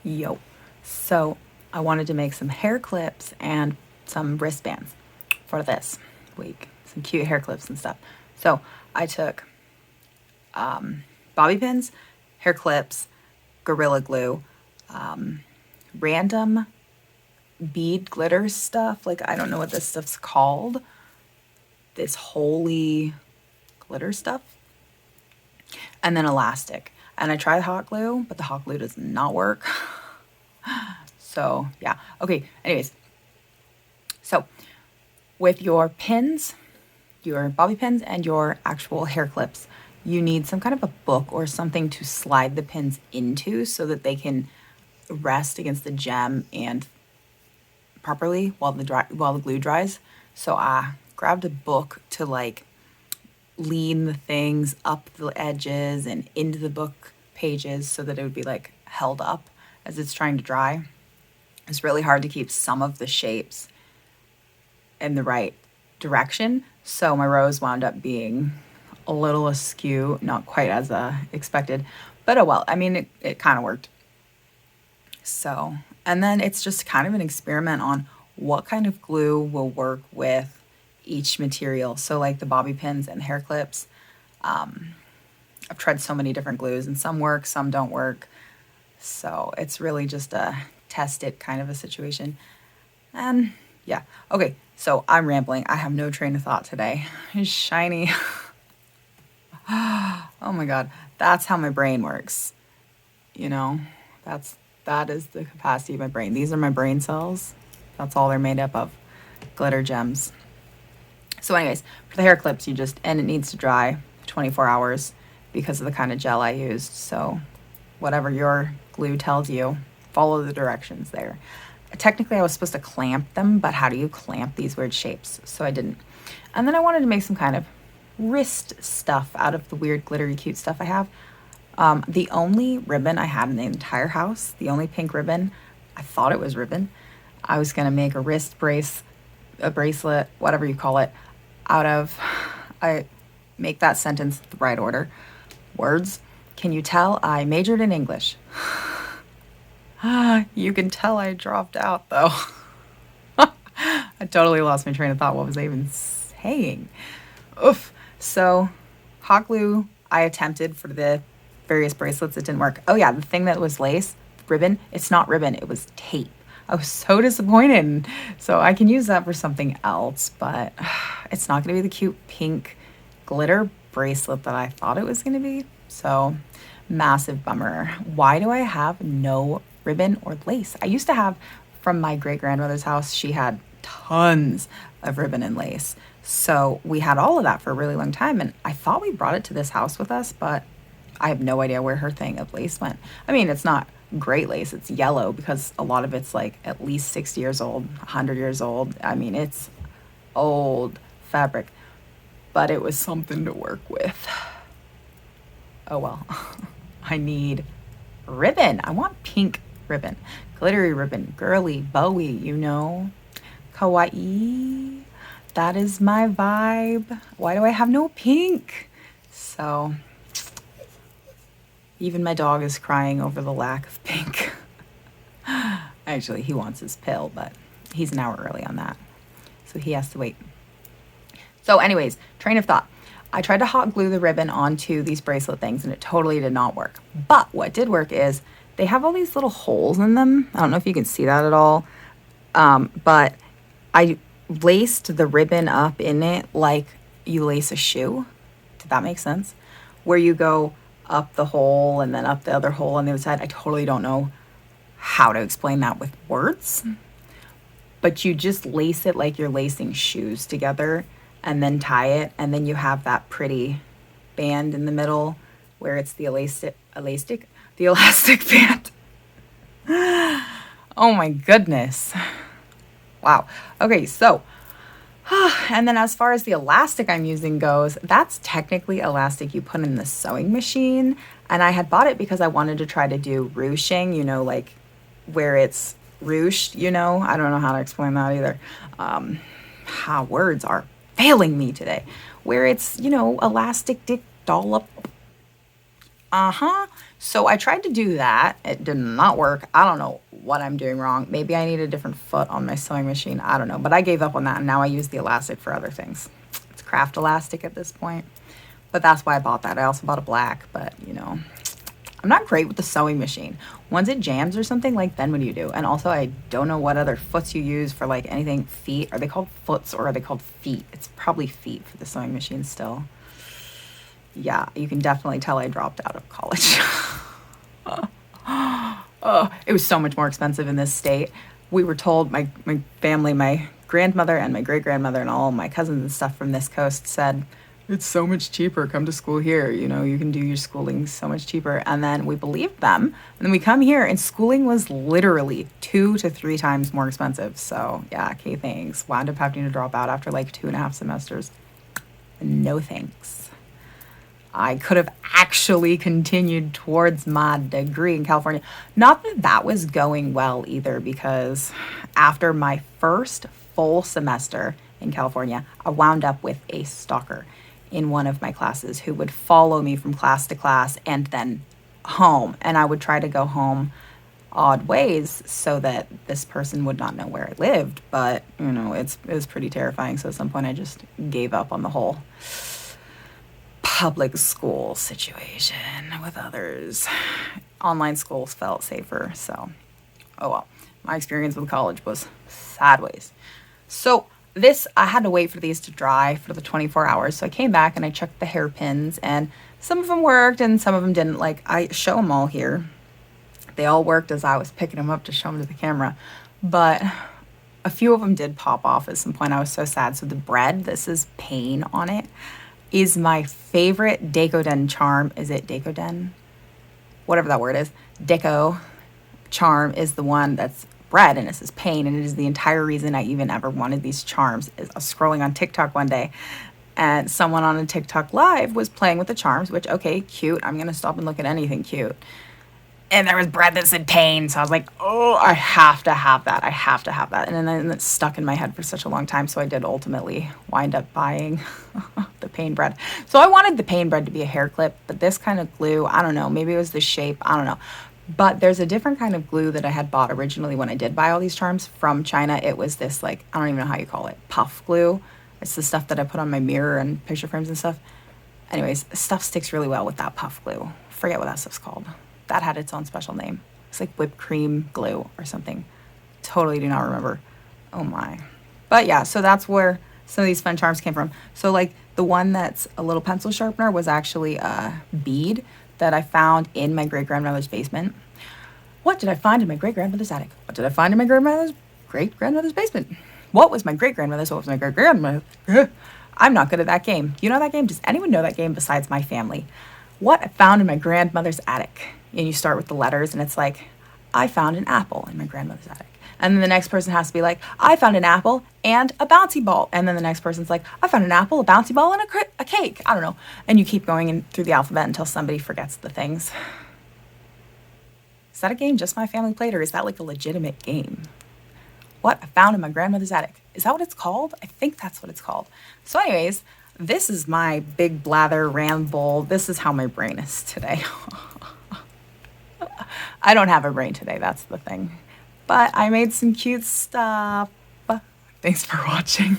Yo. So I wanted to make some hair clips and some wristbands for this week. Some cute hair clips and stuff. So I took bobby pins, hair clips, Gorilla Glue, random bead glitter stuff. Like, I don't know what this stuff's called. This holy glitter stuff. And then elastic. And I tried hot glue, but the hot glue does not work. So, yeah. Okay, anyways. So, with your pins, your bobby pins, and your actual hair clips, you need some kind of a book or something to slide the pins into so that they can rest against the gem and properly while the glue dries. So I grabbed a book to like lean the things up the edges and into the book pages so that it would be like held up as it's trying to dry. It's really hard to keep some of the shapes in the right direction. So my rose wound up being a little askew, not quite as expected, but oh well. I mean, it kind of worked. So, and then it's just kind of an experiment on what kind of glue will work with each material. So like the bobby pins and hair clips, I've tried so many different glues and some work, some don't work. So it's really just a test it kind of a situation. And yeah, okay, so I'm rambling. I have no train of thought today. It's shiny. Oh my God, that's how my brain works. You know, that is the capacity of my brain. These are my brain cells. That's all they're made up of, glitter gems. So anyways, for the hair clips, and it needs to dry 24 hours because of the kind of gel I used. So whatever your glue tells you, follow the directions there. Technically, I was supposed to clamp them, but how do you clamp these weird shapes? So I didn't. And then I wanted to make some kind of wrist stuff out of the weird glittery cute stuff I have. The only ribbon I had in the entire house, the only pink ribbon, I thought it was ribbon. I was going to make a a bracelet, whatever you call it, I make that sentence the right order. Words. Can you tell I majored in English? You can tell I dropped out though. I totally lost my train of thought. What was I even saying? Oof. So, hot glue I attempted for the various bracelets. It didn't work. Oh yeah, the thing that was lace, ribbon, it's not ribbon, it was tape. I was so disappointed. So I can use that for something else, but it's not going to be the cute pink glitter bracelet that I thought it was going to be. So massive bummer. Why do I have no ribbon or lace? I used to have from my great grandmother's house. She had tons of ribbon and lace. So we had all of that for a really long time. And I thought we brought it to this house with us, but I have no idea where her thing of lace went. I mean, it's not great lace. It's yellow because a lot of it's like at least 60 years old, 100 years old. I mean, it's old fabric, but it was something to work with. Oh well. I need ribbon. I want pink ribbon, glittery ribbon, girly, bowy, you know, kawaii. That is my vibe. Why do I have no pink? So even my dog is crying over the lack of pink. Actually, he wants his pill, but he's an hour early on that. So he has to wait. So anyways, train of thought. I tried to hot glue the ribbon onto these bracelet things and it totally did not work. But what did work is they have all these little holes in them. I don't know if you can see that at all. But I laced the ribbon up in it like you lace a shoe. Did that make sense? Where you go up the hole and then up the other hole on the other side. I totally don't know how to explain that with words. But you just lace it like you're lacing shoes together and then tie it. And then you have that pretty band in the middle where it's the elastic band. Oh my goodness. Wow. Okay, so and then as far as the elastic I'm using goes, that's technically elastic you put in the sewing machine. And I had bought it because I wanted to try to do ruching, you know, like where it's ruched, you know. I don't know how to explain that either. How words are failing me today. Where it's, you know, elastic dick dollop. Uh-huh. So I tried to do that. It did not work. I don't know what I'm doing wrong. Maybe I need a different foot on my sewing machine. I don't know. But I gave up on that and now I use the elastic for other things. It's craft elastic at this point. But that's why I bought that. I also bought a black, but I'm not great with the sewing machine. Once it jams or something, like then what do you do? And also I don't know what other foots you use for like anything feet. Are they called foots or are they called feet? It's probably feet for the sewing machine still. Yeah, you can definitely tell I dropped out of college. Oh, it was so much more expensive in this state. We were told, my family, my grandmother and my great grandmother and all my cousins and stuff from this coast said, it's so much cheaper. Come to school here. You can do your schooling so much cheaper. And then we believed them. And then we come here and schooling was literally 2 to 3 times more expensive. So yeah, okay, thanks. Wound up having to drop out after like 2.5 semesters. No thanks. I could have actually continued towards my degree in California. Not that that was going well either, because after my first full semester in California, I wound up with a stalker in one of my classes who would follow me from class to class and then home. And I would try to go home odd ways so that this person would not know where I lived. But, it was pretty terrifying. So at some point I just gave up on the whole public school situation with others. Online schools felt safer, so oh well. My experience with college was sideways. So I had to wait for these to dry for the 24 hours. So I came back and I checked the hairpins and some of them worked and some of them didn't. Like I show them all here. They all worked as I was picking them up to show them to the camera. But a few of them did pop off at some point. I was so sad. So the bread, this is pain on it, is my favorite Decoden charm. Is it Decoden? Whatever that word is. Deco charm is the one that's bread and it says pain. And it is the entire reason I even ever wanted these charms. Is I was scrolling on TikTok one day and someone on a TikTok live was playing with the charms, which, okay, cute. I'm going to stop and look at anything cute. And there was bread that said pain. So I was like, oh, I have to have that. I have to have that. And then it stuck in my head for such a long time. So I did ultimately wind up buying the pain bread. So I wanted the pain bread to be a hair clip, but this kind of glue, I don't know, maybe it was the shape, I don't know. But there's a different kind of glue that I had bought originally when I did buy all these charms from China. It was this, like, I don't even know how you call it, puff glue. It's the stuff that I put on my mirror and picture frames and stuff. Anyways, stuff sticks really well with that puff glue. Forget what that stuff's called. That had its own special name. It's like whipped cream glue or something. Totally do not remember. Oh my. But yeah, so that's where some of these fun charms came from. So like the one that's a little pencil sharpener was actually a bead that I found in my great-grandmother's basement. What did I find in my great-grandmother's attic? What did I find in my great-grandmother's basement? What was my great-grandmother's? What was my great-grandmother's? I'm not good at that game. Do you know that game? Does anyone know that game besides my family? What I found in my grandmother's attic. And you start with the letters and it's like, I found an apple in my grandmother's attic. And then the next person has to be like, I found an apple and a bouncy ball. And then the next person's like, I found an apple, a bouncy ball, and a cake. I don't know. And you keep going through the alphabet until somebody forgets the things. Is that a game just my family played, or is that like a legitimate game? What I found in my grandmother's attic. Is that what it's called? I think that's what it's called. So anyways, this is my big blather ramble. This is how my brain is today. I don't have a brain today, that's the thing. But I made some cute stuff. Thanks for watching.